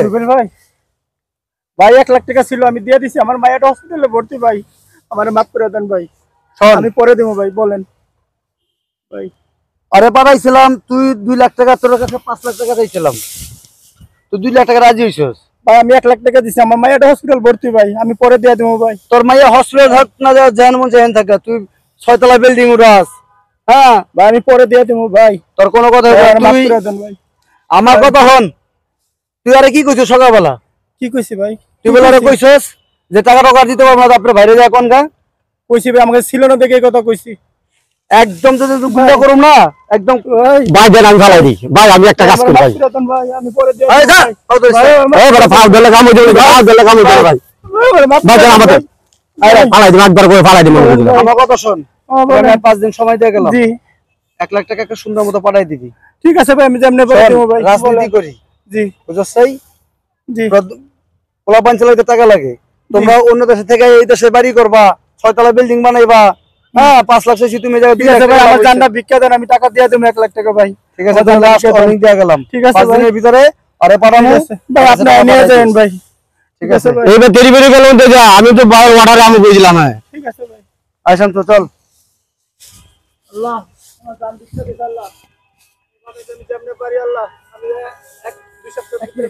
রুবেল ভাই, ভাই 1 লাখ টাকা ছিল, আমি দিয়ে দিছি। আমার মায়ের হসপিটালে ভর্তি ভাই, আমার মাফ করে দেন ভাই। আমি পরে দেবো ভাই, বলেন ভাই। আরে পাঠাইছিলাম, তুই 2 লাখ টাকা, তোর কাছে 5 লাখ টাকা চাইছিলাম, তুই 2 লাখ টাকা রাজি হইছস ভাই। আমি 1 লাখ টাকা দিছি, আমার মায়ের হসপিটাল ভর্তি ভাই, আমি পরে দিয়ে দেবো ভাই। তোর মাইয়া হসপিটাল থাক না, যেন মন যেন থাকে, তুই 6 তলা বিল্ডিং উড়াস। হ্যাঁ ভাই, আমি পরে দিয়ে দেবো ভাই। তোর কোনো কথা মাফ করে দেন ভাই। আমার কথা হন। তুই আরে কি কইছিস সকালবেলা? কি কইছি ভাই? তুই বলে আরে কইছিস যে টাকা টাকা দিতে পারবো না, আপনার বাইরে যায় কোন গা? কইছি ভাই, আমাকে ছিল না দেখে এই কথা কইছি। একদম যদি গুন্ডা করুম না, একদম ভাই দেন আমি ফালাই দিই ভাই, আমি একটা কাজ করি ভাই। ভাই আমি পরে দিয়ে এই যা, এই বড় ফাল দিলে কাম হইছে, ফাল দিলে কাম হইছে ভাই। ভাই দেন আমাদের আরে ফালাই দিই, একবার করে ফালাই দিই মনে করি। আমার কথা শোন, আমি 5 দিন সময় দিয়ে গেলাম। জি 1 লাখ টাকা একটা সুন্দর মতো পাঠাই দিবি। ঠিক আছে ভাই, আমি যেমনে পরে দেবো ভাই। রাজনীতি করি, জি বুঝছস? সেই জি পোলা পাঞ্চালাইতে টাকা লাগে, তোমরা অন্য দেশে থেকে এই দেশে বাড়ি করবা, 6 তলা বিল্ডিং বানাইবা। হ্যাঁ 5 লাখ চাইছি, তুমি যাও 2 লাখ ভাই। টাকা আমার জানটা ভিক্ষা দেন, আমি টাকা দিয়ে দেবো 1 লাখ টাকা ভাই। ঠিক আছে, তাহলে অনেক দিয়ে গেলাম। ঠিক আছে 5 ভাই। দিনের ভিতরে আরে পাঠানো ভাই, আপনি নিয়ে যাবেন ভাই। ঠিক আছে ভাই। এইবার তেরি বেরি গেল তো যা, আমি তো বাবার ওয়াটারে আমি কইছিলাম। হ্যাঁ ঠিক আছে ভাই। আইসান তো চল। আল্লাহ আমার জান ভিক্ষা দিস আল্লাহ। আমি যেমনে পারি আল্লাহ, আমি 1-2 সপ্তাহ ভিতরে